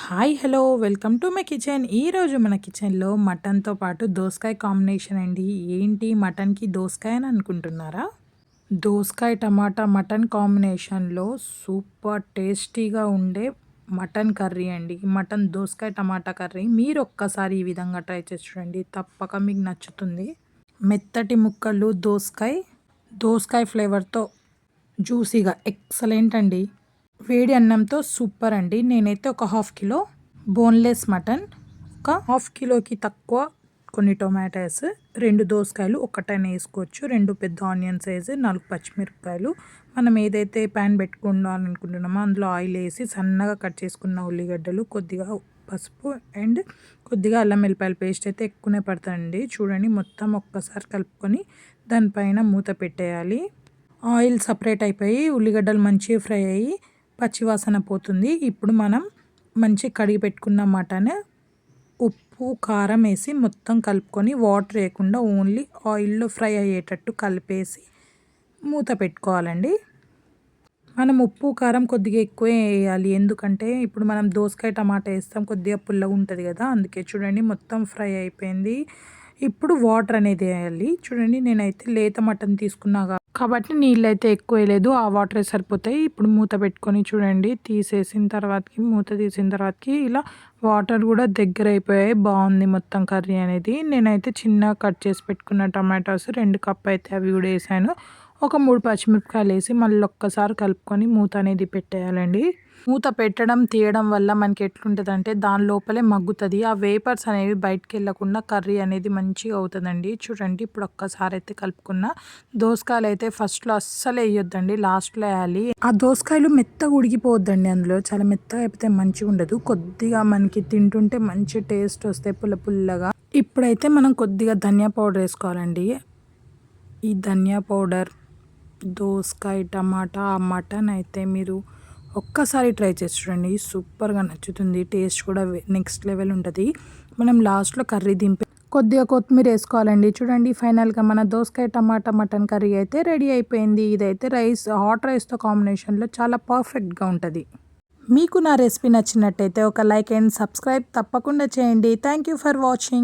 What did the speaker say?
Hi hello welcome to my kitchen. ఈరోజు మన కిచెన్లో మటన్తో పాటు దోసకాయ కాంబినేషన్ అండి. ఏంటి మటన్కి దోసకాయ అని అనుకుంటున్నారా? దోసకాయ టమాటా మటన్ కాంబినేషన్లో సూపర్ టేస్టీగా ఉండే మటన్ కర్రీ అండి. మటన్ దోసకాయ టమాటా కర్రీ మీరు ఒక్కసారి ఈ విధంగా ట్రై చేసి చూడండి, తప్పక మీకు నచ్చుతుంది. మెత్తటి ముక్కలు దోసకాయ ఫ్లేవర్తో జ్యూసీగా ఎక్సలెంట్ అండి. వేడి అన్నంతో సూపర్ అండి. నేనైతే ఒక హాఫ్ కిలో బోన్లెస్ మటన్, ఒక హాఫ్ కిలోకి తక్కువ కొన్ని టొమాటోస్, 2 దోసకాయలు ఒక్కటైనా వేసుకోవచ్చు, 2 పెద్ద ఆనియన్ సైజు, 4 పచ్చిమిరపకాయలు, మనం ఏదైతే ప్యాన్ పెట్టుకుందామనుకుంటున్నామో అందులో ఆయిల్ వేసి సన్నగా కట్ చేసుకున్న ఉల్లిగడ్డలు, కొద్దిగా పసుపు అండ్ కొద్దిగా అల్లం వెల్లిపాయల పేస్ట్ అయితే ఎక్కువనే పడుతుందండి. చూడండి, మొత్తం ఒక్కసారి కలుపుకొని దానిపైన మూత పెట్టేయాలి. ఆయిల్ సపరేట్ అయిపోయి ఉల్లిగడ్డలు మంచిగా ఫ్రై అయ్యి పచ్చివాసన పోతుంది. ఇప్పుడు మనం మంచి కడిగి పెట్టుకున్న మటన్, ఉప్పు కారం వేసి మొత్తం కలుపుకొని వాటర్ వేయకుండా ఓన్లీ ఆయిల్లో ఫ్రై అయ్యేటట్టు కలిపేసి మూత పెట్టుకోవాలండి. మనం ఉప్పు కారం కొద్దిగా ఎక్కువే వేయాలి, ఎందుకంటే ఇప్పుడు మనం దోసకాయ టమాటా వేస్తాం, కొద్దిగా పుల్లగా ఉంటుంది కదా, అందుకే. చూడండి, మొత్తం ఫ్రై అయిపోయింది. ఇప్పుడు వాటర్ అనేది వేయాలి. చూడండి, నేనైతే లేత మటన్ తీసుకున్నా కాబట్టి నీళ్ళు అయితే ఎక్కువ వేయలేదు, ఆ వాటరే సరిపోతాయి. ఇప్పుడు మూత పెట్టుకొని చూడండి, మూత తీసిన తర్వాతకి ఇలా వాటర్ కూడా దగ్గర అయిపోయాయి. బాగుంది మొత్తం కర్రీ అనేది. నేనైతే చిన్నగా కట్ చేసి పెట్టుకున్న టమాటోస్ 2 కప్ అయితే అవి కూడా వేసాను. ఒక 3 పచ్చిమిరపకాయలు వేసి మళ్ళీ ఒక్కసారి కలుపుకొని మూత అనేది పెట్టేయాలండి. మూత పెట్టడం తీయడం వల్ల మనకి ఎట్లుంటుందంటే దాని లోపలే మగ్గుతుంది, ఆ వేపర్స్ అనేవి బయటకు వెళ్ళకుండా కర్రీ అనేది మంచిగా అవుతుందండి. చూడండి, ఇప్పుడు ఒక్కసారి అయితే కలుపుకున్న దోసకాయలు అయితే ఫస్ట్లో అస్సలు వేయొద్దండి, లాస్ట్లో వేయాలి. ఆ దోసకాయలు మెత్తగా ఉడికిపోవద్దండి, అందులో చాలా మెత్తగా అయిపోతే మంచిగా ఉండదు. కొద్దిగా మనకి తింటుంటే మంచి టేస్ట్ వస్తాయి, పుల్లగా. ఇప్పుడైతే మనం కొద్దిగా ధనియా పౌడర్ వేసుకోవాలండి. ఈ ధనియా పౌడర్, దోసకాయ టమాటా మటన్ అయితే మీరు ఒక్కసారి ట్రై చేసి చూడండి, సూపర్గా నచ్చుతుంది. టేస్ట్ కూడా నెక్స్ట్ లెవెల్ ఉంటుంది. మనం లాస్ట్లో కర్రీ దింపి కొద్దిగా కొత్తిమీర వేసుకోవాలండి. చూడండి, ఫైనల్గా మన దోసకాయ టమాటా మటన్ కర్రీ అయితే రెడీ అయిపోయింది. ఇదైతే హాట్ రైస్తో కాంబినేషన్లో చాలా పర్ఫెక్ట్గా ఉంటుంది. మీకు నా రెసిపీ నచ్చినట్టయితే ఒక లైక్ అండ్ సబ్స్క్రైబ్ తప్పకుండా చేయండి. Thank you for watching.